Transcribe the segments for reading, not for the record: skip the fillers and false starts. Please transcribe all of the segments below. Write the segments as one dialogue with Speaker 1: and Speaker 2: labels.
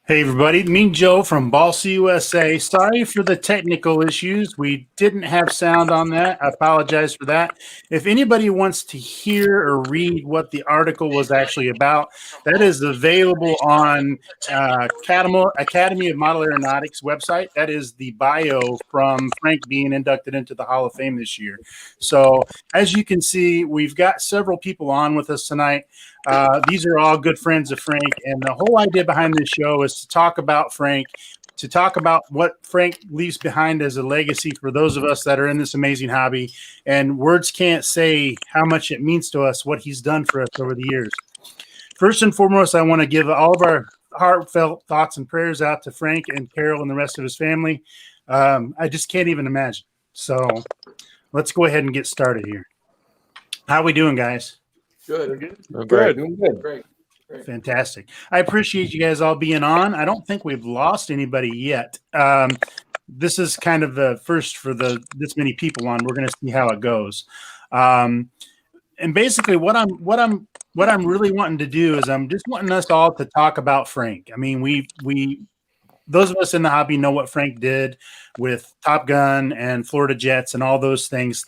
Speaker 1: Hey everybody, me Joe from Balsa USA. Sorry for the technical issues. We didn't have sound on that. I apologize for that. If anybody wants to hear or read what the article was actually about, that is available on Academy of Model Aeronautics website. That is the bio from Frank being inducted into the Hall of Fame this year. So as you can see, we've got several people on with us tonight. These are all good friends of Frank, and the whole idea behind this show is to talk about Frank, to talk about what Frank leaves behind as a legacy for those of us that are in this amazing hobby. And words can't say how much it means to us, what he's done for us over the years. First and foremost, I want to give all of our heartfelt thoughts and prayers out to Frank and Carol and the rest of his family. I just can't even imagine. So let's go ahead and get started here. How are we doing, guys?
Speaker 2: Good.
Speaker 3: Good.
Speaker 2: Doing good. Great.
Speaker 1: Fantastic. I appreciate you guys all being on. I don't think we've lost anybody yet. This is kind of the first for this many people on. We're going to see how it goes. And basically, what I'm really wanting to do is I'm just wanting us all to talk about Frank. I mean, we those of us in the hobby know what Frank did with Top Gun and Florida Jets and all those things.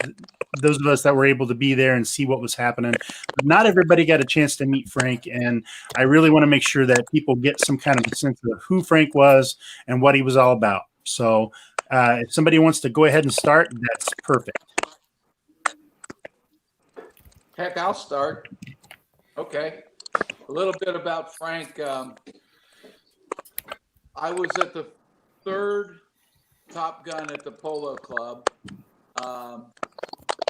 Speaker 1: Those of us that were able to be there and see what was happening. But not everybody got a chance to meet Frank, and I really want to make sure that people get some kind of a sense of who Frank was and what he was all about. So if somebody wants to go ahead and start, that's perfect.
Speaker 2: Heck, I'll start. Okay. A little bit about Frank. I was at the third Top Gun at the Polo Club.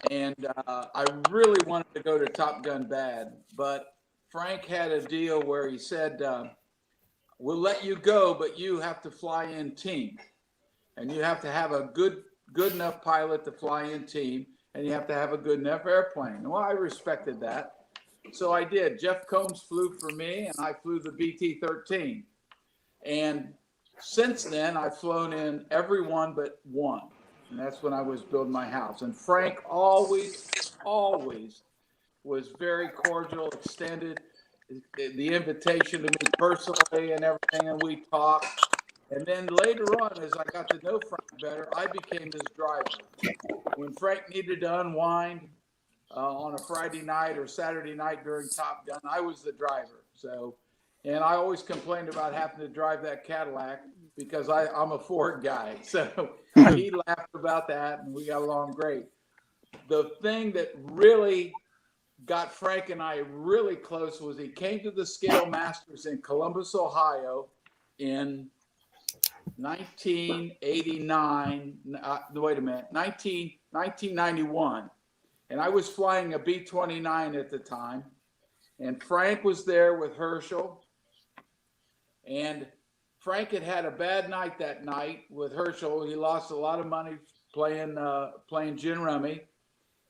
Speaker 2: And I really wanted to go to Top Gun bad, but Frank had a deal where he said, we'll let you go, but you have to fly in team. And you have to have a good enough pilot to fly in team, and you have to have a good enough airplane. Well, I respected that. So I did. Jeff Combs flew for me, and I flew the BT-13. And since then, I've flown in every one but one. And that's when I was building my house. And Frank always was very cordial, extended the invitation to me personally and everything, and we talked. And then later on, as I got to know Frank better, I became his driver. When Frank needed to unwind on a Friday night or Saturday night during Top Gun, I was the driver. So, and I always complained about having to drive that Cadillac because I'm a Ford guy. So he laughed about that, and we got along great. The thing that really got Frank and I really close was he came to the Scale Masters in Columbus, Ohio in 1989. 1991. And I was flying a B-29 at the time. And Frank was there with Herschel. And Frank had a bad night that night with Herschel. He lost a lot of money playing gin rummy.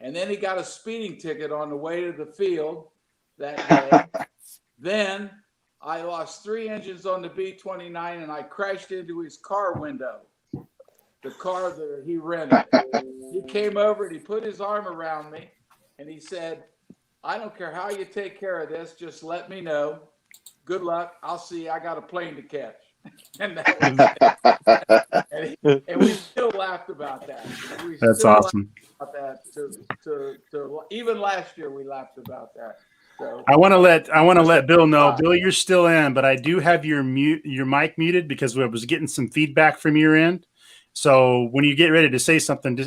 Speaker 2: And then he got a speeding ticket on the way to the field that day. Then I lost 3 engines on the B-29 and I crashed into his car window, the car that he rented. He came over and he put his arm around me and he said, I don't care how you take care of this, just let me know. Good luck. I'll see you. I got a plane to catch. And that was it. And we still laughed about that.
Speaker 1: That's awesome.
Speaker 2: About that. To even last year we laughed about that. So
Speaker 1: I want to let Bill know. Bill, you're still in, but I do have your mic muted because I was getting some feedback from your end. So when you get ready to say something,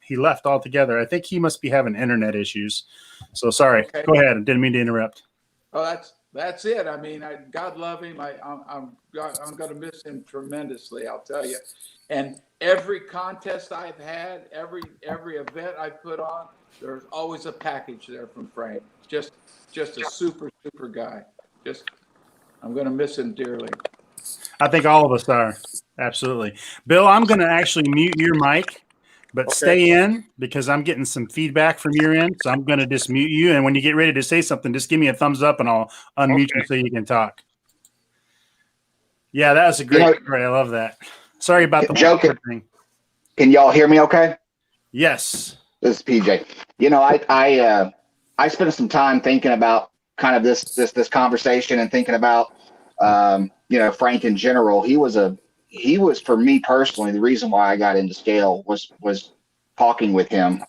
Speaker 1: he left altogether. I think he must be having internet issues. So sorry. Okay. Go ahead. I didn't mean to interrupt.
Speaker 2: Oh, that's it. I mean, God love him. I'm going to miss him tremendously, I'll tell you. And every contest I've had, every event I put on, there's always a package there from Frank. Just a super guy. I'm going to miss him dearly.
Speaker 1: I think all of us are. Absolutely. Bill, I'm going to actually mute your mic, but stay in because I'm getting some feedback from your end. So I'm going to just mute you. And when you get ready to say something, just give me a thumbs up and I'll unmute you so you can talk. Yeah, that was a great story. I love that. Sorry about the
Speaker 3: thing. Can y'all hear me okay?
Speaker 1: Yes.
Speaker 3: This is PJ. I spent some time thinking about kind of this conversation and thinking about Frank in general, he was for me personally, the reason why I got into scale was talking with him.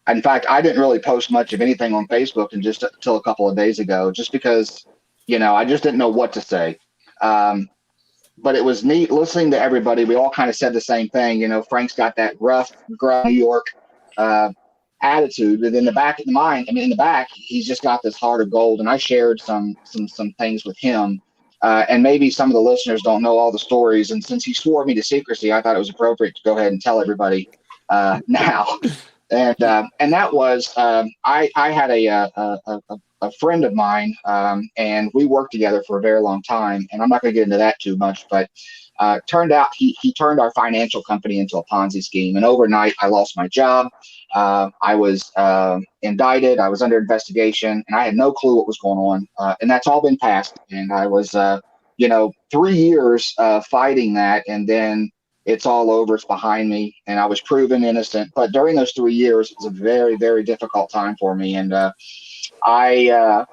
Speaker 3: In fact, I didn't really post much of anything on Facebook until a couple of days ago, just because, I just didn't know what to say. But it was neat listening to everybody. We all kind of said the same thing. Frank's got that rough, gruff New York attitude, but in the back of the mind, in the back, he's just got this heart of gold. And I shared some things with him. And maybe some of the listeners don't know all the stories. And since he swore me to secrecy, I thought it was appropriate to go ahead and tell everybody now. And that was I had a friend of mine, and we worked together for a very long time. And I'm not going to get into that too much, but turned out he turned our financial company into a Ponzi scheme. And overnight, I lost my job. I was indicted. I was under investigation, and I had no clue what was going on. And that's all been passed. And I was, 3 years fighting that, and then it's all over. It's behind me, and I was proven innocent. But during those 3 years, it was a very, very difficult time for me. And I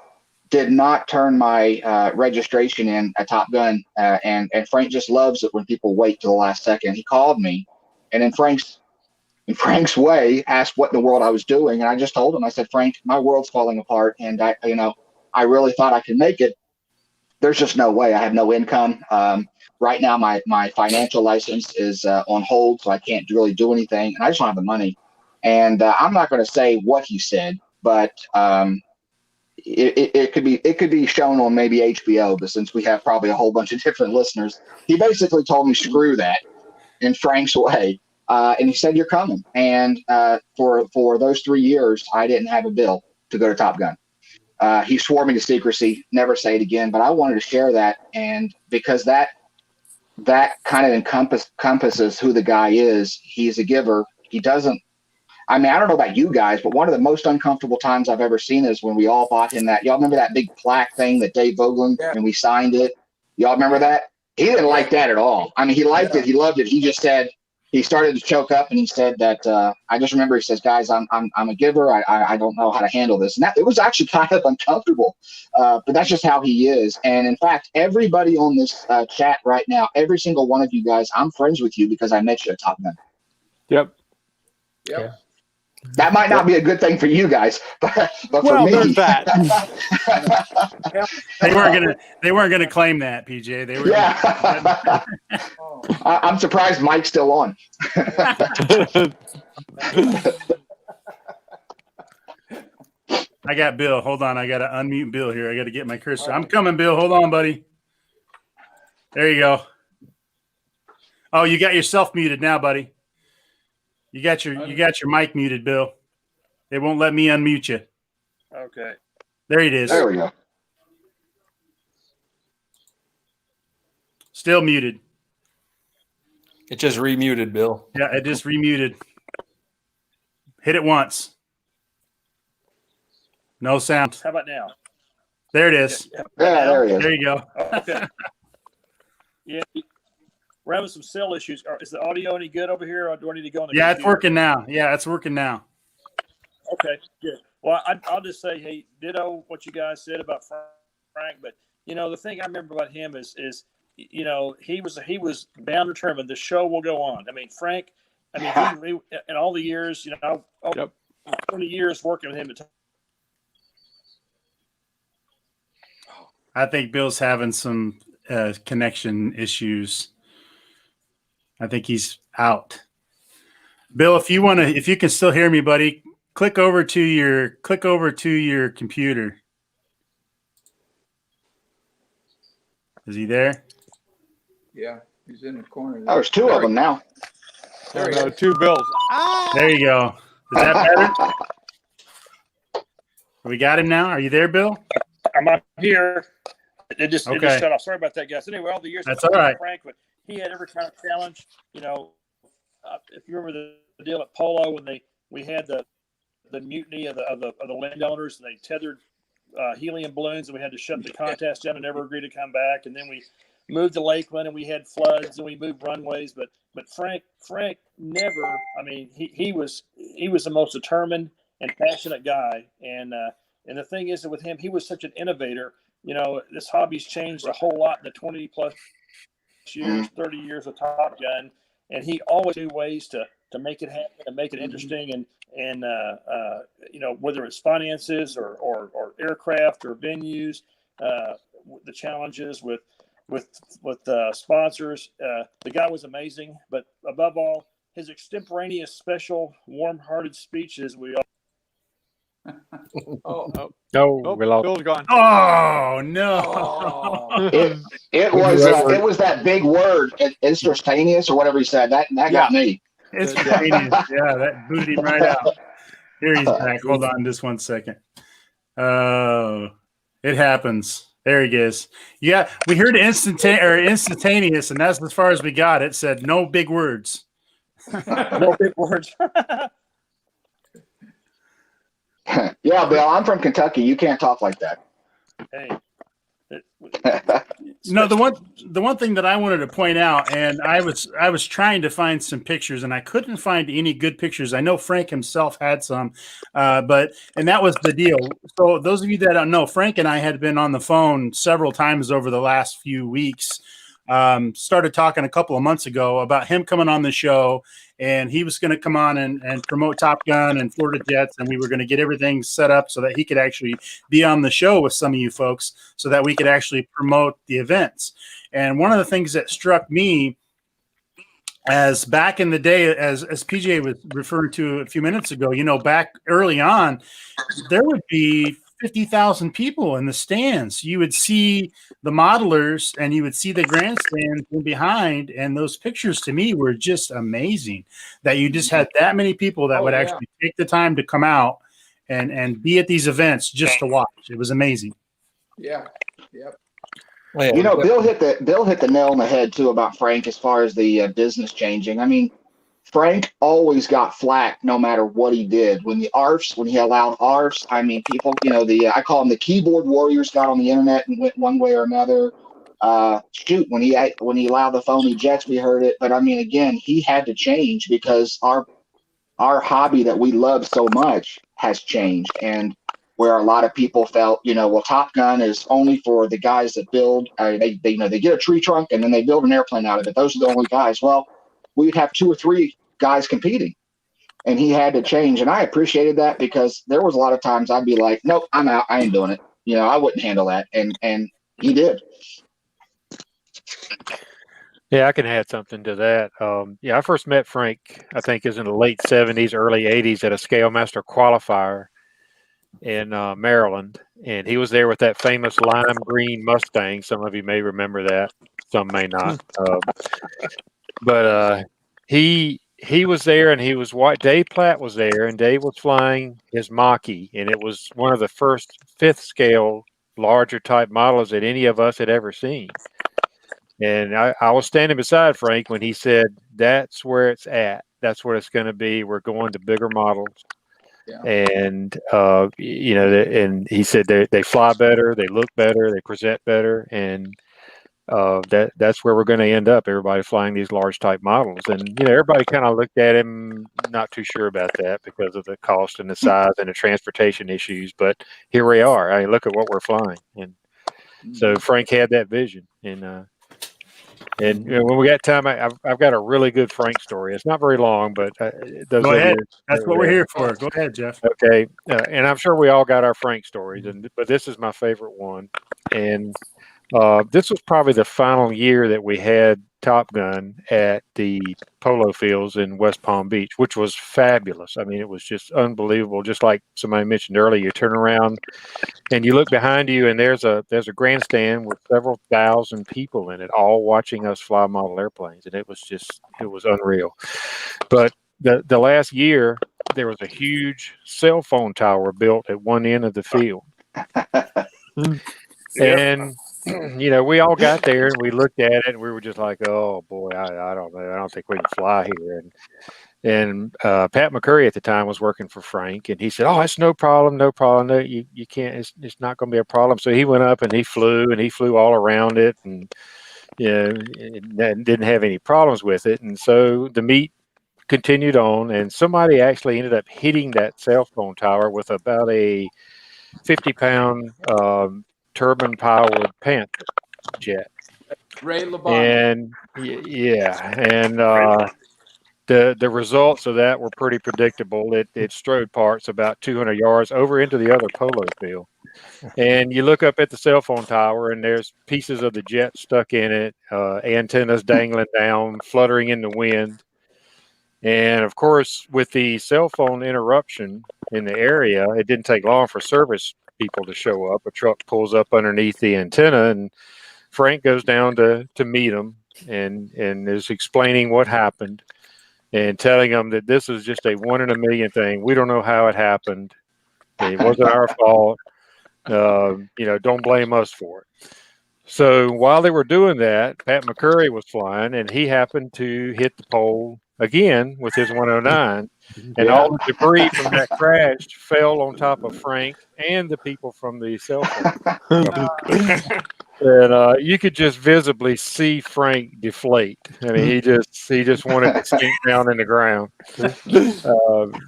Speaker 3: did not turn my registration in at Top Gun. And Frank just loves it when people wait till the last second. He called me, and in Frank's way, asked what in the world I was doing. And I just told him, I said, Frank, my world's falling apart. And I really thought I could make it. There's just no way. I have no income. Right now, my financial license is on hold, so I can't really do anything. And I just don't have the money. And I'm not going to say what he said, but it could be shown on maybe HBO. But since we have probably a whole bunch of different listeners, he basically told me, screw that, in Frank's way. And he said, you're coming. And for those 3 years, I didn't have a bill to go to Top Gun. He swore me to secrecy, never say it again. But I wanted to share that, and because that kind of encompasses who the guy is. He's a giver. He doesn't. I don't know about you guys, but one of the most uncomfortable times I've ever seen is when we all bought him that. Y'all remember that big plaque thing that Dave Vogelin, and we signed it? Y'all remember that? He didn't like that at all. He liked it. He loved it. He just said, he started to choke up, and he said that, I just remember he says, guys, I'm a giver. I don't know how to handle this. And it was actually kind of uncomfortable, but that's just how he is. And in fact, everybody on this chat right now, every single one of you guys, I'm friends with you because I met you at Top Gun.
Speaker 4: Yep.
Speaker 2: Yeah.
Speaker 3: That might not be a good thing for you guys, but for me,
Speaker 4: there's that.
Speaker 1: They weren't gonna claim that, PJ. They were.
Speaker 3: Yeah. I'm surprised Mike's still on.
Speaker 1: I got Bill. Hold on. I got to unmute Bill here. I got to get my cursor. I'm coming, Bill. Hold on, buddy. There you go. Oh, you got yourself muted now, buddy. You got your mic muted, Bill. They won't let me unmute you.
Speaker 4: Okay.
Speaker 1: There it is.
Speaker 3: There we go.
Speaker 1: Still muted.
Speaker 5: It just remuted, Bill.
Speaker 1: Yeah, it just remuted. Hit it once. No sound.
Speaker 4: How about now?
Speaker 1: There it is.
Speaker 3: Yeah, there he is.
Speaker 1: There you go.
Speaker 4: Okay. Yeah, we're having some cell issues. Is the audio any good over here, or do I need to go on the
Speaker 1: Yeah,
Speaker 4: computer?
Speaker 1: it's working now. Yeah, it's working now.
Speaker 4: Okay, good. Well, I'll just say, hey, ditto what you guys said about Frank. But the thing I remember about him is he was bound determined the show will go on. Frank. He in all the years, 20 years working with him.
Speaker 1: I think Bill's having some connection issues. I think he's out. Bill, if you can still hear me, buddy, click over to your computer. Is he there?
Speaker 2: Yeah, he's in the corner.
Speaker 3: Oh, there's two of them now.
Speaker 2: There he is.
Speaker 4: 2 bills.
Speaker 1: There you go. Is that better? We got him now. Are you there, Bill?
Speaker 4: I'm up here. It just
Speaker 1: Okay.
Speaker 4: shut off. Sorry about that, guys. Anyway, all the years
Speaker 1: That's
Speaker 4: I've
Speaker 1: all right.
Speaker 4: Frank, but he had every kind of challenge. If you remember the deal at Polo when we had the mutiny of the landowners, and they tethered helium balloons, and we had to shut the contest down and never agreed to come back. And then we moved to Lakeland, and we had floods, and we moved runways. But Frank never. He was the most determined and passionate guy. And the thing is that with him, he was such an innovator this hobby's changed a whole lot in the 20 plus years, 30 years of Top Gun, and he always knew ways to make it happen and make it interesting, and whether it's finances or aircraft or venues, the challenges with sponsors. The guy was amazing, but above all, his extemporaneous, special, warm-hearted speeches. We all.
Speaker 6: We lost. Bill's gone.
Speaker 1: Oh no!
Speaker 2: Oh.
Speaker 3: It was that big word, instantaneous or whatever he said. That got me.
Speaker 1: Instantaneous. Yeah, that booted him right out. Here he's back. Hold on, just 1 second. Oh, it happens. There he is. Yeah, we heard instantaneous, and that's as far as we got. It said no big words.
Speaker 4: No big words.
Speaker 3: Yeah, Bill, I'm from Kentucky. You can't talk like that.
Speaker 4: Hey.
Speaker 1: No, the one thing that I wanted to point out, and I was trying to find some pictures, and I couldn't find any good pictures. I know Frank himself had some, and that was the deal. So those of you that don't know, Frank and I had been on the phone several times over the last few weeks. Started talking a couple of months ago about him coming on the show, and he was going to come on and promote Top Gun and Florida Jets, and we were going to get everything set up so that he could actually be on the show with some of you folks so that we could actually promote the events. And one of the things that struck me as back in the day, as PJ was referring to a few minutes ago, back early on, there would be 50,000 people in the stands. You would see the modelers and you would see the grandstands in behind. And those pictures to me were just amazing that you just had that many people that would actually take the time to come out and be at these events just to watch. It was amazing.
Speaker 2: Yeah. Yep.
Speaker 3: Bill hit the nail on the head too about Frank as far as the business changing. I mean, Frank always got flack no matter what he did. When he allowed ARFs, I mean, people, I call them the keyboard warriors, got on the internet and went one way or another. When he allowed the phony jets, we heard it. But I mean, again, he had to change because our hobby that we love so much has changed. And where a lot of people felt, Top Gun is only for the guys that build. They get a tree trunk and then they build an airplane out of it. Those are the only guys. Well, we'd have 2 or 3 guys competing, and he had to change. And I appreciated that because there was a lot of times I'd be like, nope, I'm out. I ain't doing it. I wouldn't handle that. And he did.
Speaker 6: Yeah, I can add something to that. I first met Frank, I think is in the late 70s, early 80s at a Scale Master qualifier in Maryland. And he was there with that famous lime green Mustang. Some of you may remember that. Some may not. But he was there, and he was white. Dave Platt was there, and Dave was flying his Mach-E, and it was one of the first 5th scale larger type models that any of us had ever seen. And I was standing beside Frank when he said, "That's where it's at. That's where it's going to be. We're going to bigger models." Yeah. And and he said they fly better, they look better, they present better, and that's where we're going to end up. Everybody flying these large type models, and everybody kind of looked at him, not too sure about that because of the cost and the size and the transportation issues. But here we are. I mean, look at what we're flying, and so Frank had that vision. And when we got time, I've got a really good Frank story. It's not very long, but
Speaker 1: go ahead. That's what we're here for. Go ahead, Jeff.
Speaker 6: Okay, and I'm sure we all got our Frank stories, but this is my favorite one, and. This was probably the final year that we had Top Gun at the polo fields in West Palm Beach, which was fabulous. I mean, it was just unbelievable. Just like somebody mentioned earlier, you turn around and you look behind you, and there's a grandstand with several thousand people in it, all watching us fly model airplanes, and it was unreal. But the last year, there was a huge cell phone tower built at one end of the field, and we all got there and we looked at it and we were just like, oh boy, I don't know. I don't think we can fly here. And Pat McCurry at the time was working for Frank, and he said, oh, it's no problem. No, you can't, it's not going to be a problem. So he went up and he flew all around it, and didn't have any problems with it. And so the meet continued on, and somebody actually ended up hitting that cell phone tower with about a 50-pound turbine powered Panther jet.
Speaker 2: Ray Labonte.
Speaker 6: And the results of that were pretty predictable. It strode parts about 200 yards over into the other polo field. And you look up at the cell phone tower, and there's pieces of the jet stuck in it, antennas dangling down, fluttering in the wind. And of course, with the cell phone interruption in the area, it didn't take long for service people to show up. A truck pulls up underneath the antenna, and Frank goes down to meet them and is explaining what happened and telling them that this is just a 1 in a million thing. We don't know how it happened. It wasn't our fault. Don't blame us for it. So while they were doing that, Pat McCurry was flying, and he happened to hit the pole again with his 109, and all the debris from that crash fell on top of Frank and the people from the cell phone. And you could just visibly see Frank deflate. I mean, he just wanted to sink down in the ground.
Speaker 1: I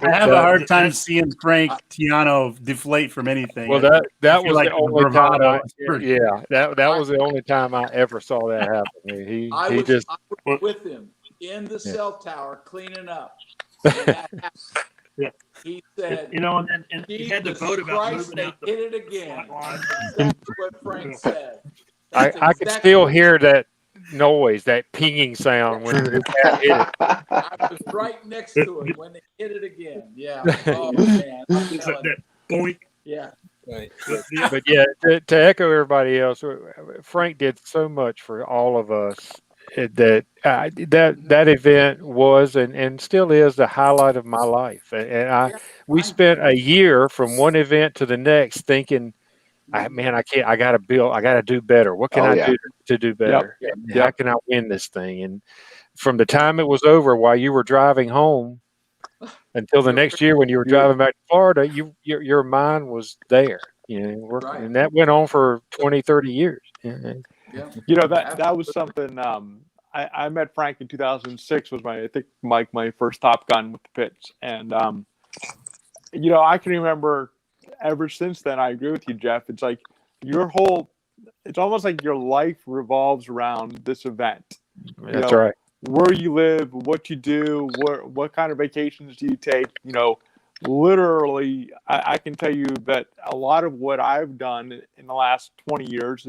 Speaker 1: have a hard time seeing Frank Tiano deflate from anything.
Speaker 6: Well, that was
Speaker 1: like
Speaker 6: the only time. That
Speaker 2: I-
Speaker 6: was the only time I ever saw that happen.
Speaker 2: I was with him in the cell tower cleaning up. And that happened.
Speaker 4: Yeah.
Speaker 2: He said,
Speaker 4: and he had the
Speaker 2: Jesus
Speaker 4: vote about
Speaker 2: Christ,
Speaker 4: moving out
Speaker 2: they hit it again. That's what Frank said.
Speaker 6: I could still hear that noise, that pinging sound when the cat hit it.
Speaker 2: I was right next to it when they hit it again. Yeah. Oh man. I'm telling you.
Speaker 4: Boink.
Speaker 2: Yeah.
Speaker 5: Right.
Speaker 6: But yeah, to echo everybody else, Frank did so much for all of us that event was and still is the highlight of my life. And we spent a year from one event to the next thinking, I got to do better. What can I do to do better?
Speaker 7: Yep.
Speaker 6: How can I win this thing? And from the time it was over, while you were driving home until the next year when you were driving back to Florida, your mind was there.
Speaker 2: Right.
Speaker 6: And that went on for 20, 30 years.
Speaker 2: Yeah.
Speaker 7: That was something. I met Frank in 2006. Was my first Top Gun with the pits, and I can remember ever since then. I agree with you, Jeff. It's like it's almost like your life revolves around this event.
Speaker 6: That's right.
Speaker 7: Where you live, what you do, what kind of vacations do you take? Literally, I can tell you that a lot of what I've done in the last 20 years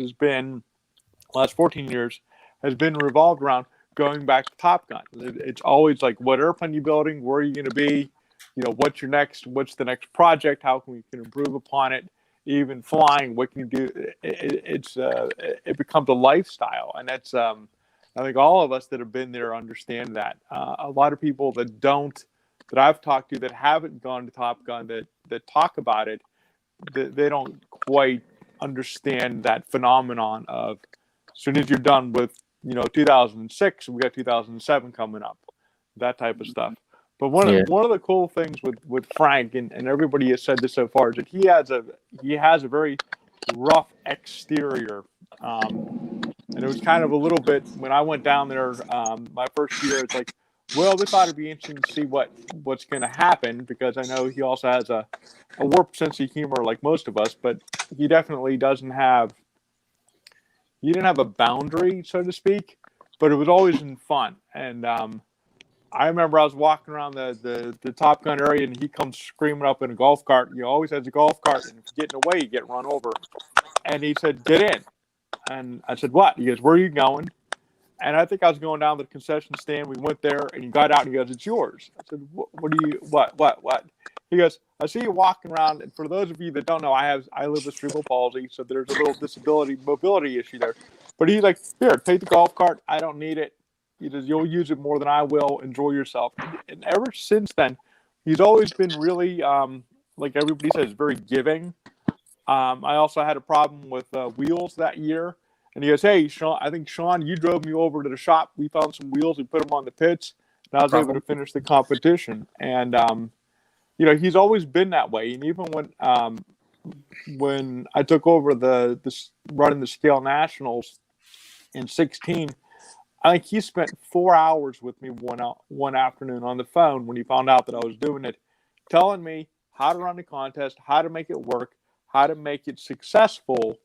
Speaker 7: last 14 years has been revolved around going back to Top Gun. It's always like, what airplane you building? Where are you going to be? What's the next project? How can we improve upon it? Even flying, what can you do? It becomes a lifestyle. And that's, I think all of us that have been there understand that. A lot of people that I've talked to that haven't gone to Top Gun that talk about it, they don't quite understand that phenomenon of as soon as you're done with 2006, we got 2007 coming up, that type of stuff. But one of the cool things with Frank and everybody has said this so far is that he has a very rough exterior, and it was kind of a little bit when I went down there my first year. It's like, well, this ought to be interesting to see what's going to happen, because I know he also has a warped sense of humor like most of us, but he definitely doesn't have. He didn't have a boundary, so to speak, but it was always in fun. And I remember I was walking around the Top Gun area, and he comes screaming up in a golf cart. He always has a golf cart, and if you get in the way, you get run over. And he said, "Get in." And I said, "What?" He goes, "Where are you going?" And I think I was going down to the concession stand. We went there, and he got out, and he goes, "It's yours." I said, "What?" He goes, "I see you walking around." And for those of you that don't know, I live with cerebral palsy, so there's a little mobility issue there. But he's like, "Here, take the golf cart. I don't need it. You'll use it more than I will. Enjoy yourself." And ever since then, he's always been really, like everybody says, very giving. I also had a problem with wheels that year. And he goes, "Hey, Sean, I think, Sean, you drove me over to the shop. We found some wheels. We put them on the pits. And I was able to finish the competition." And, he's always been that way. And even when I took over the running the Scale Nationals in 2016, I think he spent 4 hours with me one afternoon on the phone when he found out that I was doing it, telling me how to run the contest, how to make it work, how to make it successful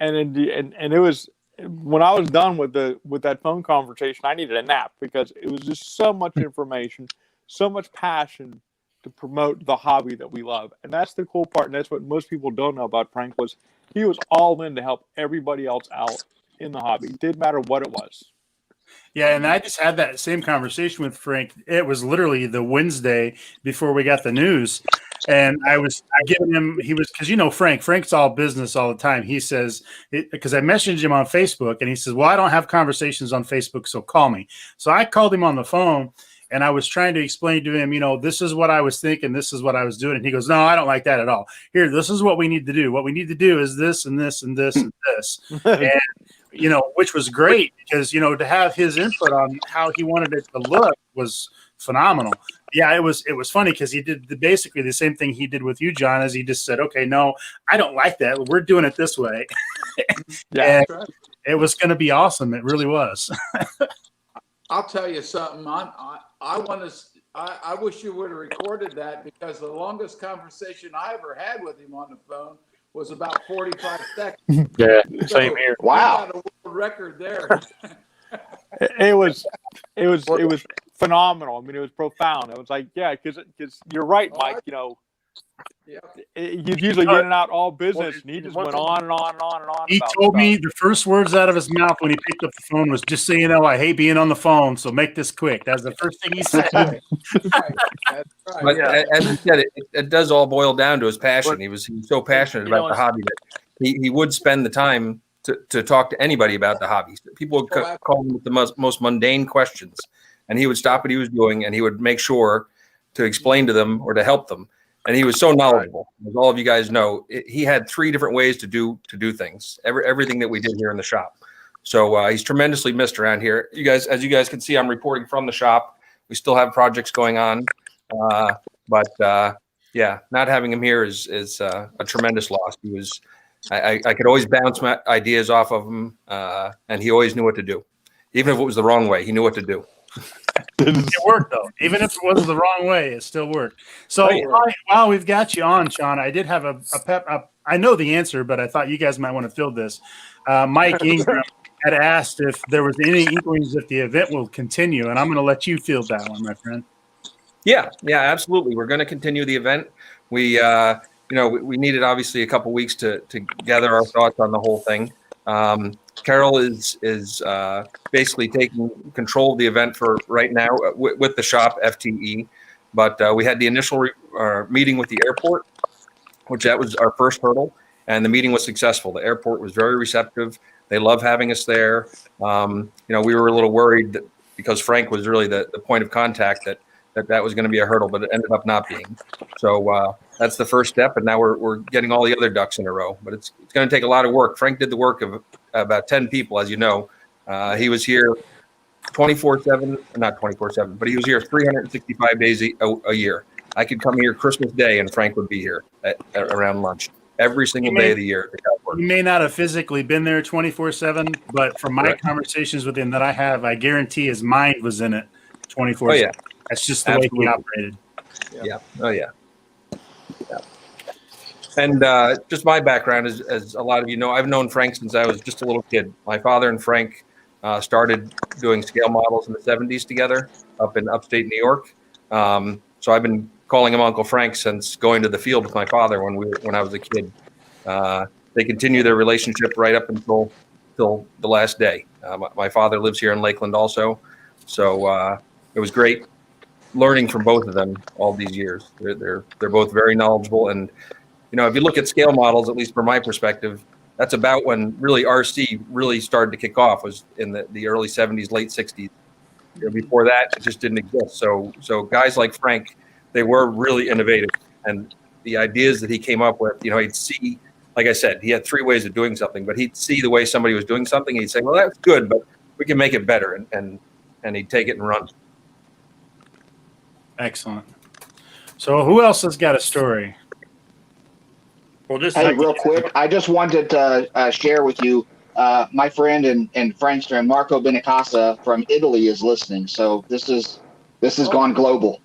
Speaker 7: and it was when I was done with that phone conversation, I needed a nap because it was just so much information, so much passion to promote the hobby that we love. And that's the cool part. And that's what most people don't know about Frank was he was all in to help everybody else out in the hobby. It didn't matter what it was.
Speaker 1: Yeah, and I just had that same conversation with Frank. It was literally the Wednesday before we got the news. And I giving him, because Frank's all business all the time. He says, because I messaged him on Facebook and he says, well, I don't have conversations on Facebook, so call me. So I called him on the phone and I was trying to explain to him, this is what I was thinking. This is what I was doing. And he goes, no, I don't like that at all. Here, this is what we need to do. What we need to do is this and this and this and this. And which was great because, to have his input on how he wanted it to look was phenomenal. Yeah, it was funny because he did basically the same thing he did with you, John, as he just said, okay, no, I don't like that. We're doing it this way.
Speaker 7: Yeah,
Speaker 2: right.
Speaker 1: It was going to be awesome. It really was.
Speaker 2: I'll tell you something. I wish you would have recorded that because the longest conversation I ever had with him on the phone was about 45 seconds.
Speaker 6: Yeah,
Speaker 2: So
Speaker 6: same here.
Speaker 3: Wow.
Speaker 2: we got a world record there.
Speaker 7: it was phenomenal. I mean, it was profound. It was like, yeah, because you're right, Mike.
Speaker 2: Yeah.
Speaker 7: He's usually getting out all business, and he just went on and on and on and on.
Speaker 1: He
Speaker 7: about
Speaker 1: told
Speaker 7: stuff.
Speaker 1: me the first words out of his mouth when he picked up the phone was, just so you know, I hate being on the phone, so make this quick. That was the first thing he said.
Speaker 2: Right. That's right.
Speaker 5: But as you said, it does all boil down to his passion. He was so passionate about the hobby that he would spend the time to talk to anybody about the hobby. People would call him with the most mundane questions, and he would stop what he was doing, and he would make sure to explain to them or to help them. And he was so knowledgeable. As all of you guys know, he had 3 different ways to do things. Everything that we did here in the shop. So he's tremendously missed around here. As you guys can see, I'm reporting from the shop. We still have projects going on, but not having him here is a tremendous loss. He was. I could always bounce my ideas off of him, and he always knew what to do. Even if it was the wrong way, he knew what to do.
Speaker 1: It worked though. Even if it was the wrong way, it still worked. So while we've got you on, Sean, I did have a I know the answer, but I thought you guys might want to fill this. Mike Ingram had asked if there was any inquiries that the event will continue, and I'm going to let you field that one, my friend.
Speaker 5: Yeah, absolutely. We're going to continue the event. We we needed obviously a couple weeks to gather our thoughts on the whole thing. Carol is basically taking control of the event for right now with the shop FTE, but we had the initial meeting with the airport, which that was our first hurdle, and the meeting was successful. The airport was very receptive. They love having us there. We were a little worried that because Frank was really the point of contact that was going to be a hurdle, but it ended up not being. So that's the first step, and now we're getting all the other ducks in a row. But it's going to take a lot of work. Frank did the work of about 10 people, as you know. He was here 24/7, not 24/7, but he was here 365 days a year. I could come here Christmas Day, and Frank would be here around lunch every single day of the year.
Speaker 1: He may not have physically been there 24/7, but from my conversations with him that I have, I guarantee his mind was in it 24/7.
Speaker 5: Oh, yeah.
Speaker 1: That's just the way he operated.
Speaker 5: Yeah. Oh, yeah. And just my background, as a lot of you know, I've known Frank since I was just a little kid. My father and Frank started doing scale models in the 70s together up in upstate New York. So I've been calling him Uncle Frank since going to the field with my father when I was a kid. They continue their relationship right up until the last day. My father lives here in Lakeland also. So it was great learning from both of them all these years. They're both very knowledgeable, and if you look at scale models, at least from my perspective, that's about when really RC really started to kick off, was in the early 70s, late 60s. Before that, it just didn't exist. So guys like Frank, they were really innovative, and the ideas that he came up with, he'd see, like I said, he had 3 ways of doing something, but he'd see the way somebody was doing something, and he'd say, well, that's good, but we can make it better, and he'd take it and run.
Speaker 1: Excellent. So who else has got a story?
Speaker 3: Well, hey, real quick, I just wanted to share with you, my friend and Frankster Marco Benacasa from Italy is listening. So this has gone global.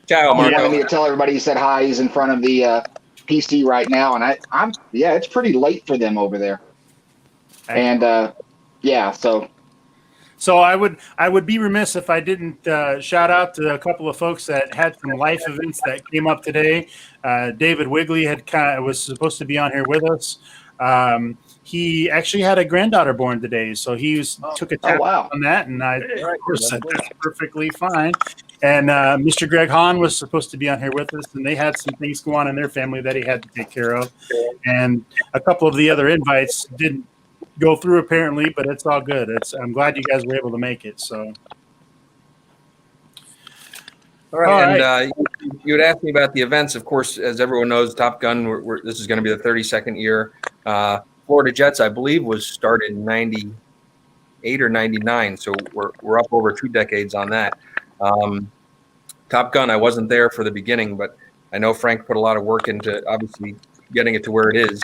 Speaker 5: Ciao, Marco.
Speaker 3: He wanted me to tell everybody he said hi. He's in front of the PC right now, and it's pretty late for them over there. And yeah, so
Speaker 1: So I would be remiss if I didn't shout out to a couple of folks that had some life events that came up today. David Wigley was supposed to be on here with us. He actually had a granddaughter born today, so took a
Speaker 3: oh
Speaker 1: tap
Speaker 3: wow,
Speaker 1: on that, and I
Speaker 5: Right.
Speaker 1: said that's perfectly fine. And Mr. Greg Hahn was supposed to be on here with us, and they had some things go on in their family that he had to take care of. And a couple of the other invites didn't go through apparently, but it's all good. I'm glad you guys were able to make it. So,
Speaker 5: All right. And you had asked me about the events. Of course, as everyone knows, Top Gun, this is going to be the 32nd year. Florida Jets, I believe, was started in 98 or 99. So we're up over 2 decades on that. Top Gun, I wasn't there for the beginning, but I know Frank put a lot of work into obviously getting it to where it is.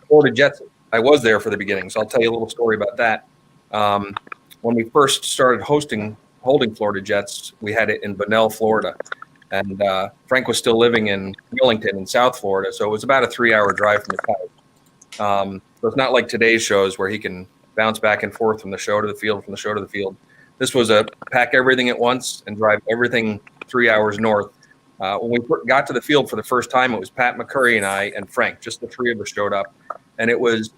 Speaker 5: Florida Jets, I was there for the beginning, so I'll tell you a little story about that. When we first started holding Florida Jets, we had it in Bunnell, Florida, and Frank was still living in Millington in South Florida, so it was about a 3-hour drive from the house. So it's not like today's shows where he can bounce back and forth from the show to the field, from the show to the field. This was a pack everything at once and drive everything 3 hours north. When we got to the field for the first time, it was Pat McCurry and I and Frank, just the three of us showed up. And it was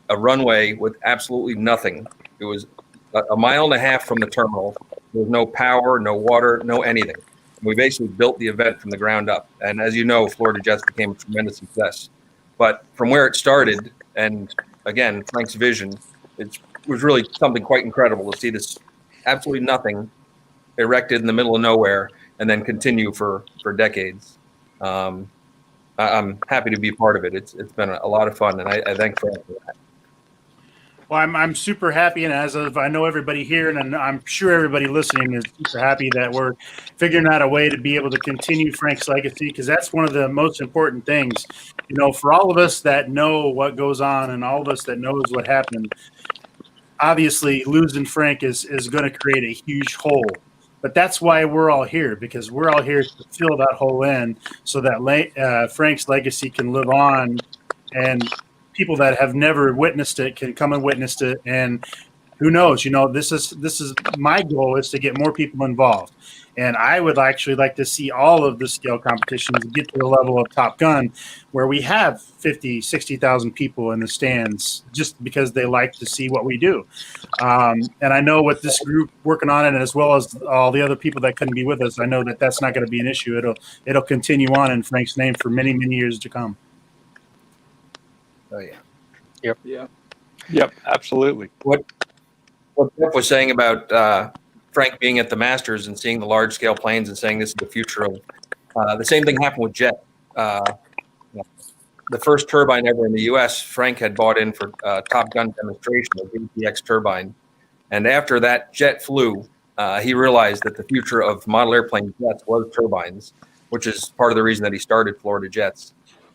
Speaker 5: a runway with absolutely nothing. It was a mile and a half from the terminal. There was no power, no water, no anything. We basically built the event from the ground up. And as you know, Florida Jets became a tremendous success. But from where it started, and again, Frank's vision, it was really something quite incredible to see this absolutely nothing erected in the middle of nowhere and then continue for decades. I'm happy to be part of it. It's been a lot of fun, and I thank Frank for that.
Speaker 1: well, I'm super happy, and I know everybody here, and I'm sure everybody listening is super happy that we're figuring out a way to be able to continue Frank's legacy, because that's one of the most important things. You know, for all of us that know what goes on, and all of us that knows what happened, obviously losing Frank is going to create a huge hole. But that's why we're all here, because we're all here to fill that hole in so that Frank's legacy can live on, and people that have never witnessed it can come and witness it. And who knows, this is my goal, is to get more people involved. And I would actually like to see all of the scale competitions get to the level of Top Gun, where we have 50, 60,000 people in the stands just because they like to see what we do. And I know with this group working on it, as well as all the other people that couldn't be with us, I know that that's not going to be an issue. It'll continue on in Frank's name for many, many years to come.
Speaker 5: Oh yeah.
Speaker 7: Yep, absolutely.
Speaker 5: What Jeff was saying about Frank being at the Masters and seeing the large scale planes and saying this is the future of the same thing happened with Jet. The first turbine ever in the U.S., Frank had bought in for Top Gun demonstration, the BTX turbine. And after that jet flew, he realized that the future of model airplane jets was turbines, which is part of the reason that he started Florida Jets.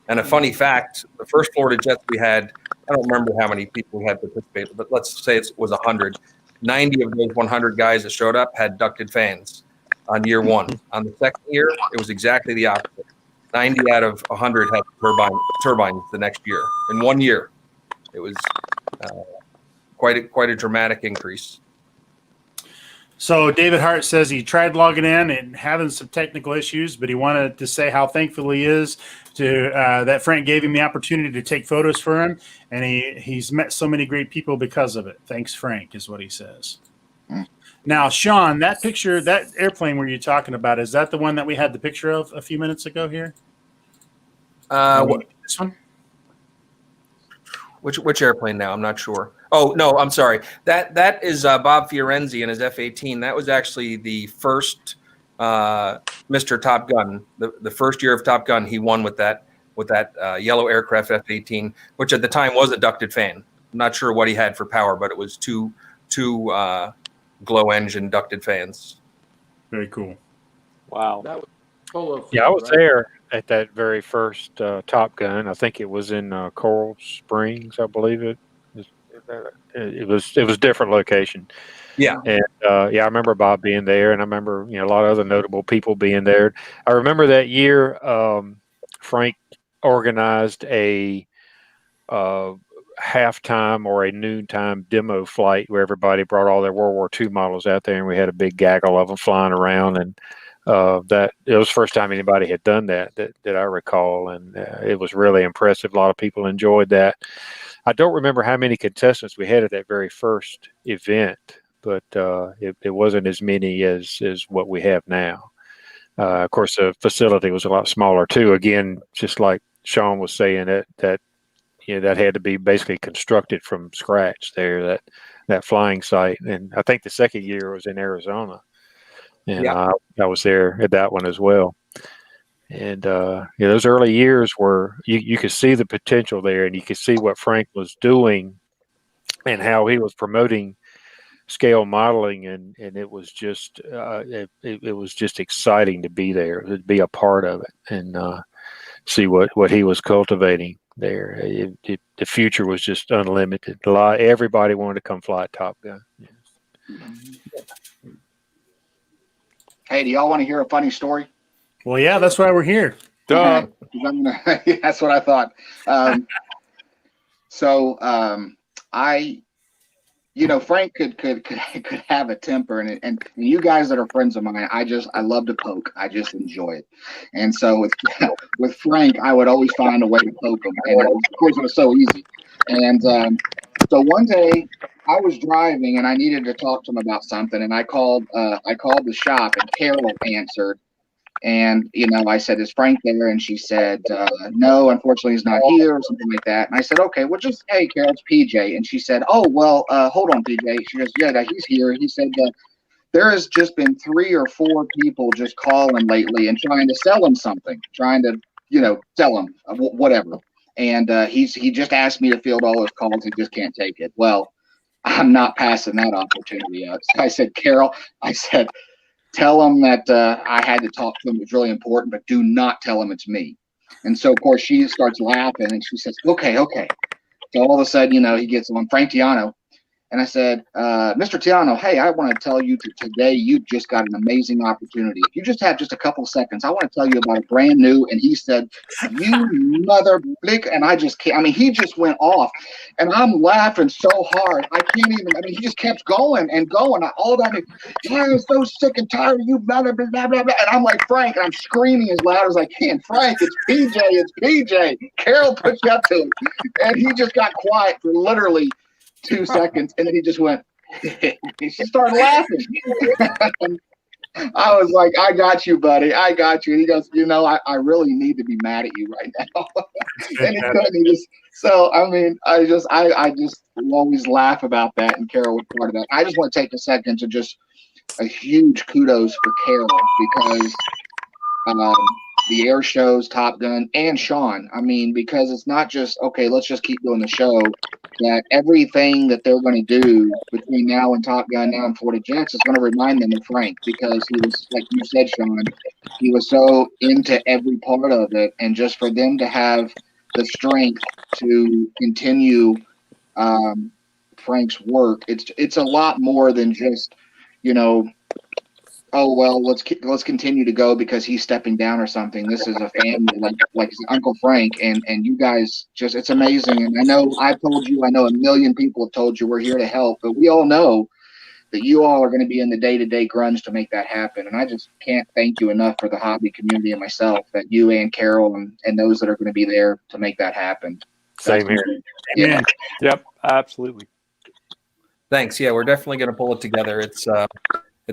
Speaker 5: And a funny fact, the first Florida Jets we had, I don't remember how many people had participated, but let's say it was 100. 90 of those 100 guys that showed up had ducted fans on year one. On the second year, it was exactly the opposite. 90 out of 100 had turbines the next year. In 1 year, it was quite a dramatic increase.
Speaker 1: So David Hart says he tried logging in and having some technical issues, but he wanted to say how thankful he is to that Frank gave him the opportunity to take photos for him, and he's met so many great people because of it. Thanks, Frank, is what he says. Now, Sean, that picture, that airplane were you talking about, is that the one that we had the picture of a few minutes ago here? This one?
Speaker 5: Which airplane now? I'm not sure. Oh, no, I'm sorry. That is Bob Fiorenzi and his F-18. That was actually the first Mr. Top Gun. The first year of Top Gun, he won with that yellow aircraft F-18, which at the time was a ducted fan. I'm not sure what he had for power, but it was two glow engine ducted fans.
Speaker 1: Very cool.
Speaker 7: Wow.
Speaker 2: That was Polo.
Speaker 6: Yeah, I was
Speaker 2: right?
Speaker 6: there at that very first Top Gun. I think it was in Coral Springs, I believe it. It was a different location.
Speaker 5: Yeah.
Speaker 6: And I remember Bob being there, and I remember a lot of other notable people being there. I remember that year Frank organized a halftime or a noontime demo flight where everybody brought all their World War II models out there, and we had a big gaggle of them flying around. And that it was the first time anybody had done that I recall, and it was really impressive. A lot of people enjoyed that. I don't remember how many contestants we had at that very first event, but it wasn't as many as what we have now. Of course, the facility was a lot smaller too. Again, just like Sean was saying, that had to be basically constructed from scratch there, that flying site. And I think the second year was in Arizona, and I was there at that one as well. And those early years were you could see the potential there, and you could see what Frank was doing and how he was promoting scale modeling, and it was just it was just exciting to be there, to be a part of it, and see what he was cultivating there. The future was just unlimited. Everybody wanted to come fly Top Gun. Yeah.
Speaker 3: Hey, do y'all want to hear a funny story?
Speaker 1: Well, yeah, that's why we're here.
Speaker 7: Duh.
Speaker 3: That's what I thought. Frank could have a temper, and you guys that are friends of mine, I love to poke. I just enjoy it. And so with Frank, I would always find a way to poke him, and of course it was so easy. And so one day I was driving and I needed to talk to him about something, and I called the shop, and Carol answered. And, I said, is Frank there? And she said, no, unfortunately, he's not here, or something like that. And I said, okay, well, hey, Carol, it's PJ. And she said, oh, well, hold on, PJ. She goes, yeah, he's here. He said, there has just been 3 or 4 people just calling lately and trying to sell him something, trying to, sell him whatever. And he just asked me to field all those calls. He just can't take it. Well, I'm not passing that opportunity up. So I said, Carol, tell him that I had to talk to him. It's really important, but do not tell him it's me. And so, of course, she starts laughing, and she says, okay. So all of a sudden, he gets on Frank Tiano. And I said, Mr. Tiano, hey, I want to tell you today you just got an amazing opportunity. If you just have just a couple of seconds, I want to tell you about a brand new. And he said, you mother blick. And I just can't. I mean, he just went off. And I'm laughing so hard. I can't even. I mean, he just kept going and going. All that. I'm so sick and tired of you. Blah, blah, blah, blah, blah. And I'm like, Frank, and I'm screaming as loud as I can. Frank, it's PJ. It's PJ. Carol put you up to him. And he just got quiet for literally 2 seconds, and then he just went. He started laughing. I was like, "I got you, buddy. I got you." And he goes, I really need to be mad at you right now." And he couldn't. So I mean, I just always laugh about that, and Carol was part of that. I just want to take a second to just a huge kudos for Carol, because the air shows, Top Gun, and Sean. I mean, because it's not just, okay, let's just keep doing the show. That everything that they're going to do between now and Top Gun, now and Florida Jets, is going to remind them of Frank, because he was, like you said, Sean, he was so into every part of it. And just for them to have the strength to continue Frank's work, it's a lot more than just, oh, well, let's continue to go because he's stepping down or something. This is a family, like Uncle Frank, and you guys it's amazing. And I know I've told you, I know a million people have told you we're here to help, but we all know that you all are going to be in the day-to-day grunge to make that happen. And I just can't thank you enough for the hobby community and myself, that you and Carol and those that are going to be there to make that happen.
Speaker 6: Same here.
Speaker 3: Yeah.
Speaker 7: Yep, absolutely.
Speaker 5: Thanks. Yeah, we're definitely going to pull it together. It's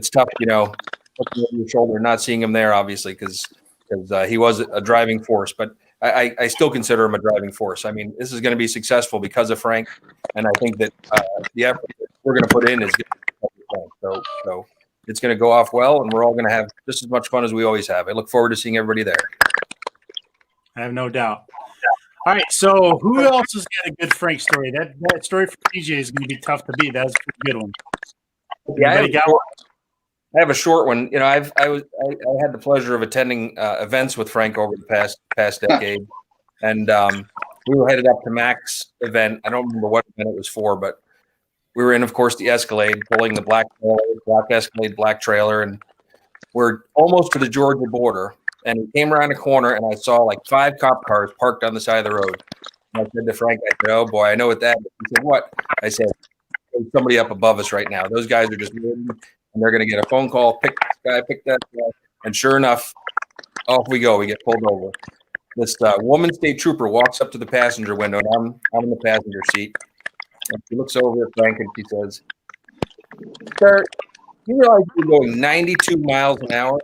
Speaker 5: tough, looking over your shoulder, not seeing him there, obviously, because he was a driving force. But I still consider him a driving force. I mean, this is going to be successful because of Frank, and I think that the effort that we're going to put in is going to be Frank. So it's going to go off well, and we're all going to have just as much fun as we always have. I look forward to seeing everybody there.
Speaker 1: I have no doubt. All right, so who else has got a good Frank story? That story for PJ is going to be tough to beat. That's a good one.
Speaker 5: Yeah, I have a short one. I had the pleasure of attending events with Frank over the past decade, and we were headed up to Mac's event. I don't remember what event it was for, but we were in, of course, the Escalade, pulling the black Escalade, black trailer, and we're almost to the Georgia border. And we came around a corner, and I saw like 5 cop cars parked on the side of the road. I said to Frank, I said, "Oh boy, I know what that is." He said, "What?" I said, "There's somebody up above us right now. Those guys are just waiting, and they're going to get a phone call. Pick this guy, pick that guy." And sure enough, off we go. We get pulled over. This woman state trooper walks up to the passenger window, and I'm in the passenger seat. And she looks over at Frank and she says, "Sir, you realize you're going 92 miles an hour?"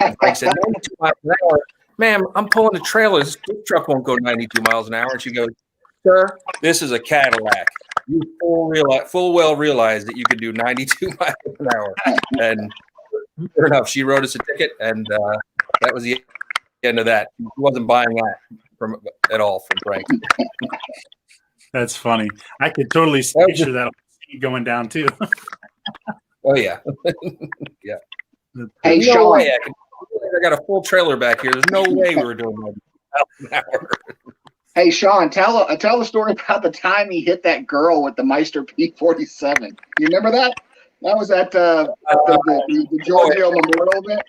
Speaker 5: And Frank said, 92 miles an hour? Ma'am, I'm pulling a trailer. This truck won't go 92 miles an hour. And she goes, "Sir, this is a Cadillac. You full well realize that you can do 92 miles an hour." And sure enough, she wrote us a ticket, and that was the end of that. He wasn't buying that at all from Frank.
Speaker 1: That's funny. I could totally picture that going down too.
Speaker 5: Oh yeah, yeah.
Speaker 3: Hey,
Speaker 5: There's no
Speaker 3: Sean.
Speaker 5: way I got a full trailer back here. There's no way we were doing 90 miles an hour.
Speaker 3: Hey, Sean, tell the story about the time he hit that girl with the Meister P47. You remember that? That was at the Georgia Memorial event.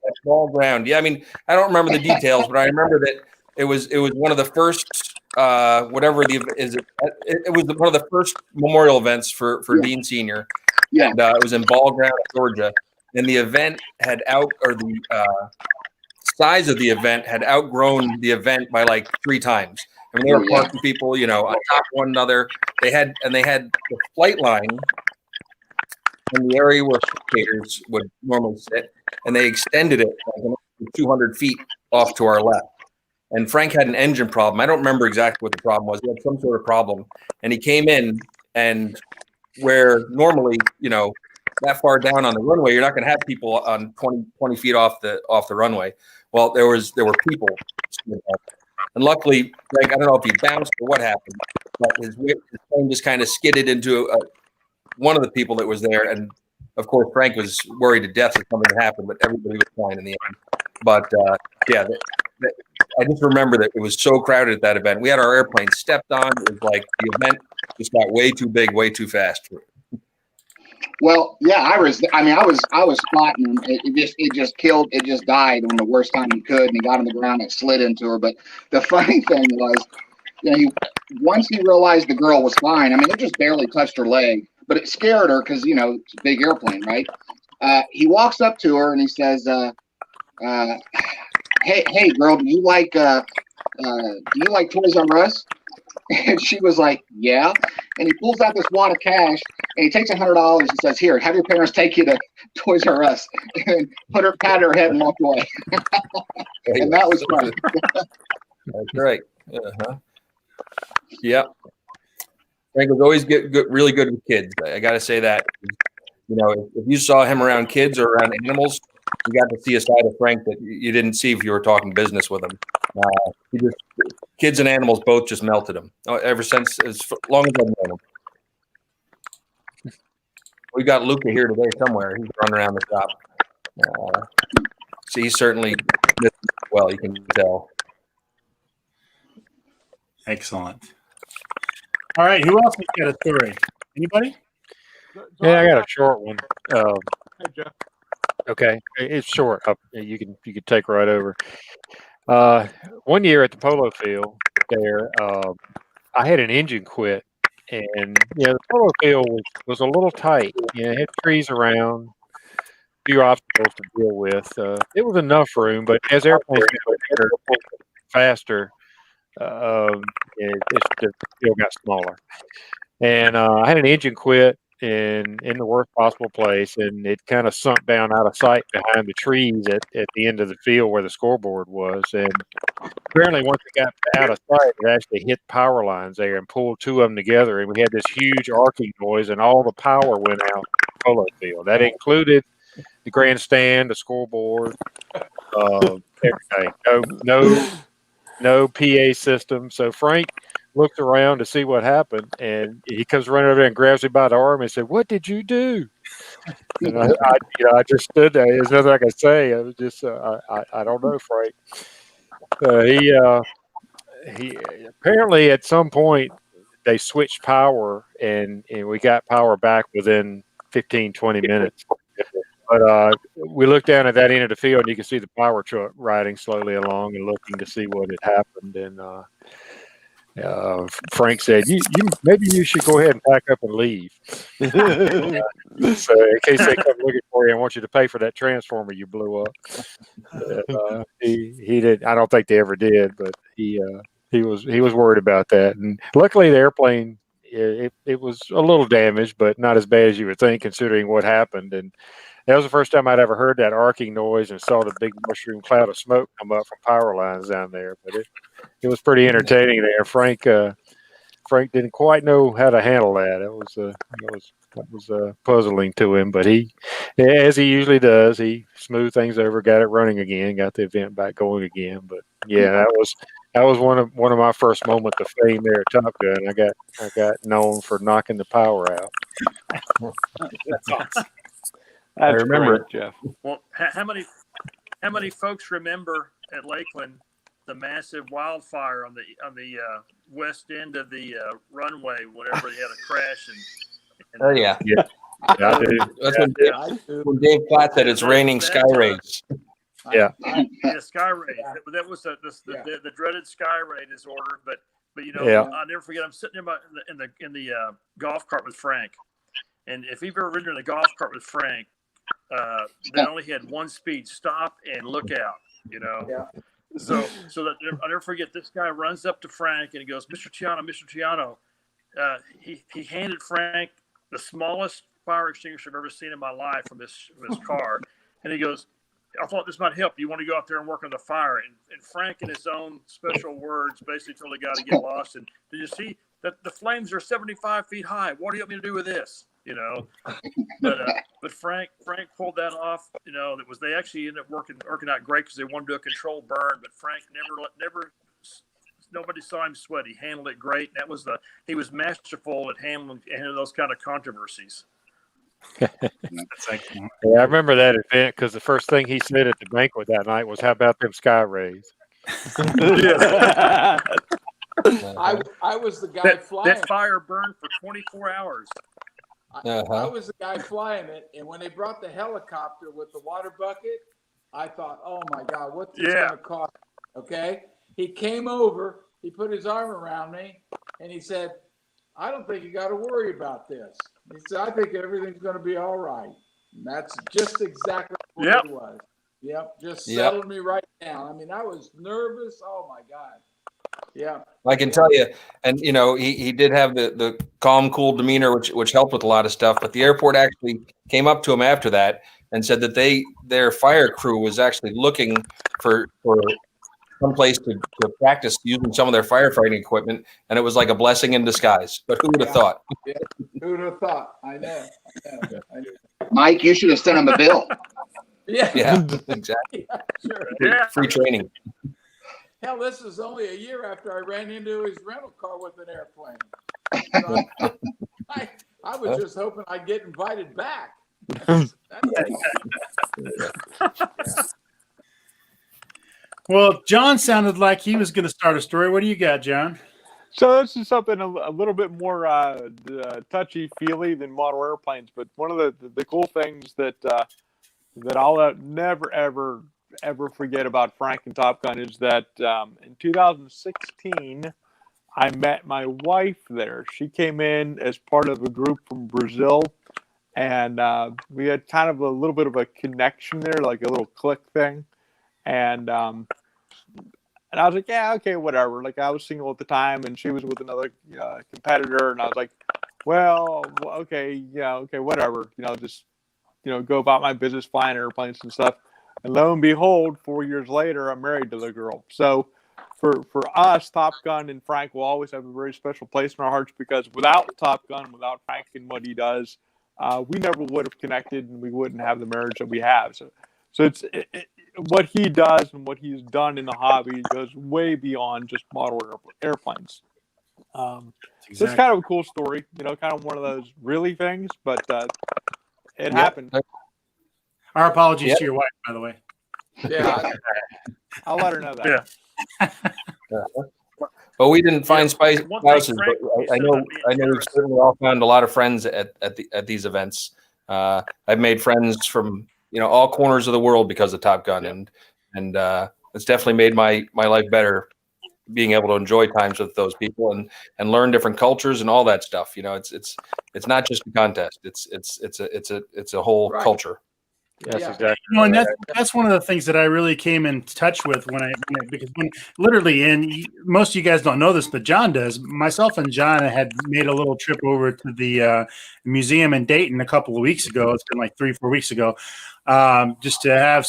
Speaker 5: That's all ground. Yeah, I mean, I don't remember the details, but I remember that it was one of the first whatever the is it was one of the first memorial events for Dean Senior.
Speaker 3: Yeah.
Speaker 5: And it was in Ball Ground, Georgia, and the event had the size of the event had outgrown the event by like 3 times. I mean, they were parking people, on top of one another. They had the flight line in the area where spectators would normally sit, and they extended it like 200 feet off to our left. And Frank had an engine problem. I don't remember exactly what the problem was. He had some sort of problem, and he came in, and where normally, that far down on the runway, you're not going to have people on 20 feet off the runway. Well, there were people, and luckily, Frank, I don't know if he bounced or what happened, but his plane just kind of skidded into one of the people that was there, and of course, Frank was worried to death that something had happened, but everybody was fine in the end. But I just remember that it was so crowded at that event. We had our airplane stepped on. It was like the event just got way too big, way too fast.
Speaker 3: Well, yeah, I was spotting him. It just died on the worst time he could, and he got on the ground and slid into her. But the funny thing was, once he realized the girl was fine, I mean, it just barely touched her leg, but it scared her because it's a big airplane, right? He walks up to her and he says, "Hey, girl, do you like Toys R Us?" And she was like, "Yeah." And he pulls out this wad of cash and he takes $100 and says, "Here, have your parents take you to Toys R Us," and pat her head and walk away. And that was funny.
Speaker 5: That's right. Yeah. Frank was always really good with kids. I got to say that. If you saw him around kids or around animals, you got to see a side of Frank that you didn't see if you were talking business with him. Kids and animals both just melted him ever since, as long as I've known him. We got Luca here today somewhere. He's running around the shop. So he's certainly well, you can tell.
Speaker 1: Excellent. All right, who else has got a story? Anybody?
Speaker 6: Yeah, I got a short one.
Speaker 7: Hey, Jeff.
Speaker 6: Okay, it's short. You can take right over. One year at the polo field there, I had an engine quit, and the polo field was a little tight. It had trees around, a few obstacles to deal with. It was enough room, but as airplanes got bigger, faster, the field got smaller. And I had an engine quit in the worst possible place, and it kind of sunk down out of sight behind the trees at the end of the field where the scoreboard was. And apparently, once it got out of sight, it actually hit power lines there and pulled 2 of them together, and we had this huge arcing noise, and all the power went out to the polo field. That included the grandstand, the scoreboard, everything. No PA system. So Frank looked around to see what happened, and he comes running over there and grabs me by the arm and said, "What did you do?" And I just stood there. There's nothing I could say. I was just, I don't know, Frank. He apparently at some point they switched power, and we got power back within 15, 20 minutes. But we looked down at that end of the field, and you could see the power truck riding slowly along and looking to see what had happened. And Frank said, "You maybe you should go ahead and pack up and leave." So in case they come looking for you and want you to pay for that transformer you blew up. He did. I don't think they ever did, but he was worried about that. And luckily, the airplane it was a little damaged, but not as bad as you would think, considering what happened. And that was the first time I'd ever heard that arcing noise and saw the big mushroom cloud of smoke come up from power lines down there. But it was pretty entertaining there. Frank didn't quite know how to handle that. That was puzzling to him, but he, as he usually does, he smoothed things over, got it running again, got the event back going again. But yeah, that was one of my first moments of fame there at Top Gun. I got known for knocking the power out.
Speaker 1: That's awesome.
Speaker 7: I
Speaker 5: remember
Speaker 7: great, Jeff.
Speaker 4: Well, how many folks remember at Lakeland the massive wildfire on the west end of the runway whenever they had a crash? And
Speaker 5: Oh yeah.
Speaker 6: I do.
Speaker 5: That's
Speaker 2: I do.
Speaker 5: when Dave Platt said it's raining sky rays.
Speaker 6: Yeah.
Speaker 4: Yeah, sky ray.
Speaker 2: Yeah.
Speaker 4: That was the dreaded sky ray disorder. But
Speaker 6: Yeah.
Speaker 4: I'll never forget. I'm sitting in the golf cart with Frank, and if you've ever ridden in a golf cart with Frank, they only had one speed: stop and look out.
Speaker 2: Yeah.
Speaker 4: So that I'll never forget. This guy runs up to Frank and he goes, "Mr. Tiano." He handed Frank the smallest fire extinguisher I've ever seen in my life from his car, and he goes, "I thought this might help. You want to go out there and work on the fire?" And Frank, in his own special words, basically told the guy to get lost. And did you see that the flames are 75 feet high? What do you want me to do with this? But Frank pulled that off. They actually ended up working out great because they wanted to do a controlled burn. But Frank never. Nobody saw him sweat. He handled it great. He was masterful at handling those kind of controversies.
Speaker 1: That's excellent.
Speaker 6: Yeah, I remember that event because the first thing he said at the banquet that night was, "How about them sky rays?"
Speaker 2: I was the guy flying.
Speaker 4: That fire burned for 24 hours.
Speaker 2: I was the guy flying it, and when they brought the helicopter with the water bucket, I thought, "Oh my God, what's this going to cost?" Okay, he came over, he put his arm around me, and he said, "I don't think you got to worry about this." He said, "I think everything's going to be all right." And that's just exactly what it was. Yep, just settled me right down. I mean, I was nervous. Oh my God. Yeah,
Speaker 5: I can tell you, and he did have the calm, cool demeanor, which helped with a lot of stuff. But the airport actually came up to him after that and said that their fire crew was actually looking for some place to practice using some of their firefighting equipment, and it was like a blessing in disguise. But who would have thought?
Speaker 2: Yeah. Who would have thought? I know.
Speaker 3: Mike, you should have sent him a bill.
Speaker 2: Yeah.
Speaker 5: Yeah, exactly.
Speaker 2: Yeah, sure.
Speaker 4: Yeah.
Speaker 5: Free training.
Speaker 2: Hell, this is only a year after I ran into his rental car with an airplane. So I was just hoping I'd get invited back.
Speaker 1: Well, John sounded like he was going to start a story. What do you got, John?
Speaker 7: So this is something a little bit more touchy-feely than model airplanes, but one of the cool things that I'll never ever forget about Frank and Top Gun is that in 2016 I met my wife there. She came in as part of a group from Brazil, and we had kind of a little bit of a connection there, like a little click thing, and I was like, yeah, okay, whatever. Like, I was single at the time, and she was with another competitor, and I was like, well, okay, yeah, okay, whatever. Just go about my business, flying airplanes and stuff. And lo and behold, 4 years later, I'm married to the girl. So for us, Top Gun and Frank will always have a very special place in our hearts, because without Top Gun, without Frank and what he does, we never would have connected, and we wouldn't have the marriage that we have. So it's what he does and what he's done in the hobby goes way beyond just model airplanes. So it's kind of a cool story, kind of one of those really things, but it happened.
Speaker 1: Our apologies to your wife, by the way.
Speaker 2: Yeah.
Speaker 7: I'll let her know that.
Speaker 5: Yeah. Well, we didn't find spouses, but I know we've certainly all found a lot of friends at these events. I've made friends from all corners of the world because of Top Gun, and it's definitely made my life better being able to enjoy times with those people and learn different cultures and all that stuff. It's not just a contest. It's a whole
Speaker 2: Right.
Speaker 5: culture.
Speaker 6: That's
Speaker 2: Yeah.
Speaker 6: exactly
Speaker 1: And
Speaker 6: right.
Speaker 1: that's one of the things that I really came in touch with because literally, and most of you guys don't know this, but John does. Myself and John had made a little trip over to the museum in Dayton a couple of weeks ago. It's been like 3-4 weeks ago, just to have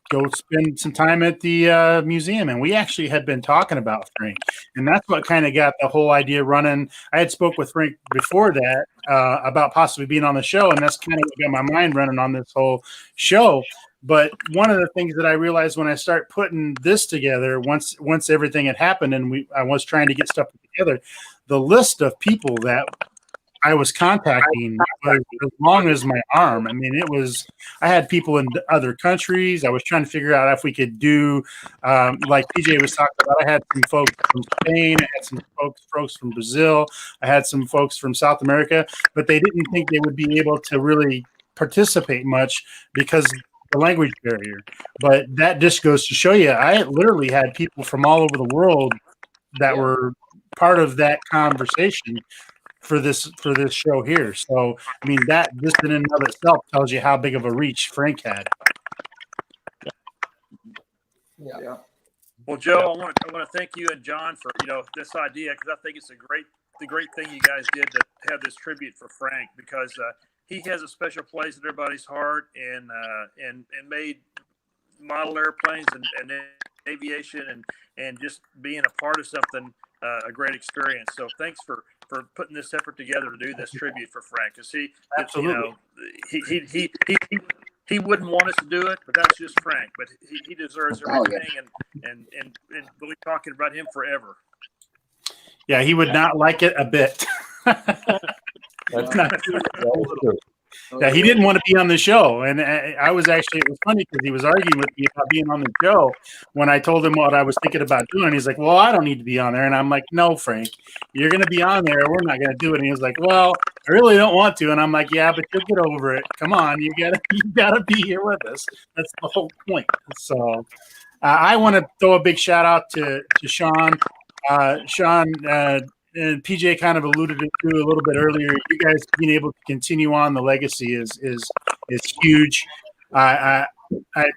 Speaker 1: go spend some time at the museum. And we actually had been talking about Frank, and that's what kind of got the whole idea running. I had spoke with Frank before that about possibly being on the show, and that's kind of what got my mind running on this whole show. But one of the things that I realized when I start putting this together, once everything had happened and I was trying to get stuff together, the list of people that I was contacting was as long as my arm. I mean, I had people in other countries. I was trying to figure out if we could do, like PJ was talking about, I had some folks from Spain, I had some folks from Brazil, I had some folks from South America, but they didn't think they would be able to really participate much because the language barrier. But that just goes to show you, I literally had people from all over the world that were part of that conversation for this show here. So I mean, that this in and of itself tells you how big of a reach Frank had.
Speaker 2: Yeah.
Speaker 4: Well, Joe, I want to thank you and John for this idea, because I think it's the great thing you guys did to have this tribute for Frank, because he has a special place in everybody's heart, and made model airplanes and aviation and just being a part of something a great experience. So thanks for putting this effort together to do this tribute for Frank, because
Speaker 1: Absolutely.
Speaker 4: he wouldn't want us to do it, but that's just Frank. But he deserves everything, and we'll be talking about him forever.
Speaker 1: Yeah, he would not like it a bit. Yeah, he didn't want to be on the show, and I was actually, it was funny because he was arguing with me about being on the show when I told him what I was thinking about doing. He's like, "Well, I don't need to be on there," and I'm like, "No, Frank, you're going to be on there. We're not going to do it." And he was like, "Well, I really don't want to," and I'm like, "Yeah, but you'll get over it. Come on, you gotta be here with us. That's the whole point." So I want to throw a big shout out to Sean. Sean and PJ kind of alluded to a little bit earlier. You guys being able to continue on the legacy is huge. I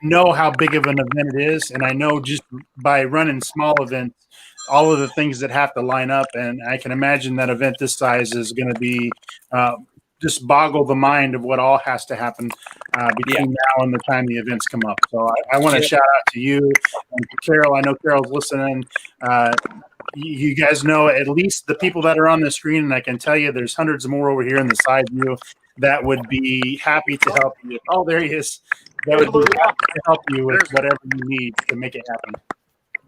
Speaker 1: know how big of an event it is, and I know just by running small events, all of the things that have to line up. And I can imagine that event this size is going to be just boggle the mind of what all has to happen between now and the time the events come up. So I want to shout out to you and to Carol. I know Carol's listening. You guys know at least the people that are on the screen, and I can tell you there's hundreds more over here in the side view that would be happy to help you. Oh, there he is. That would be happy to help you with whatever you need to make it happen.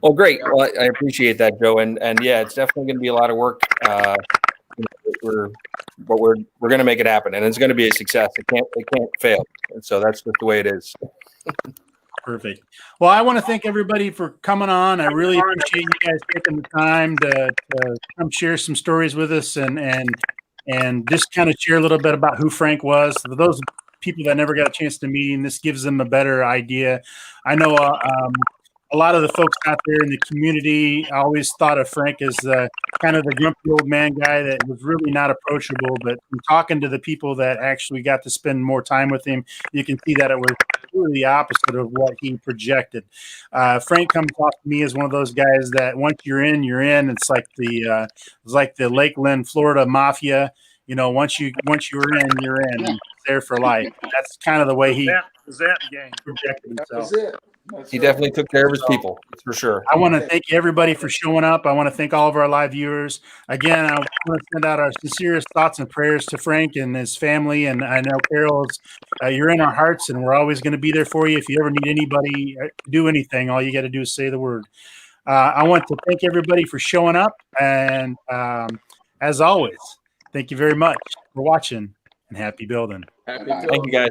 Speaker 5: Well, great. Well, I appreciate that, Joe. And yeah, it's definitely going to be a lot of work. We're going to make it happen, and it's going to be a success. It can't fail. And so that's just the way it is.
Speaker 1: Perfect. Well, I want to thank everybody for coming on. I really appreciate you guys taking the time to come share some stories with us and just kind of share a little bit about who Frank was. For those people that never got a chance to meet him, this gives them a better idea. I know a lot of the folks out there in the community always thought of Frank as kind of the grumpy old man guy that was really not approachable. But from talking to the people that actually got to spend more time with him, you can see that it was really the opposite of what he projected. Frank comes off to me as one of those guys that once you're in, you're in. It's like the Lakeland, Florida mafia. Once you're in, you're in. And there for life. That's kind of the way he projected himself.
Speaker 2: That's it.
Speaker 5: He definitely took care of his people, that's for sure.
Speaker 1: I want to thank everybody for showing up. I want to thank all of our live viewers. Again, I want to send out our sincerest thoughts and prayers to Frank and his family. And I know, Carol, you're in our hearts, and we're always going to be there for you. If you ever need anybody to do anything, all you got to do is say the word. I want to thank everybody for showing up. And as always, thank you very much for watching, and happy building.
Speaker 2: Happy
Speaker 5: Thank you, guys.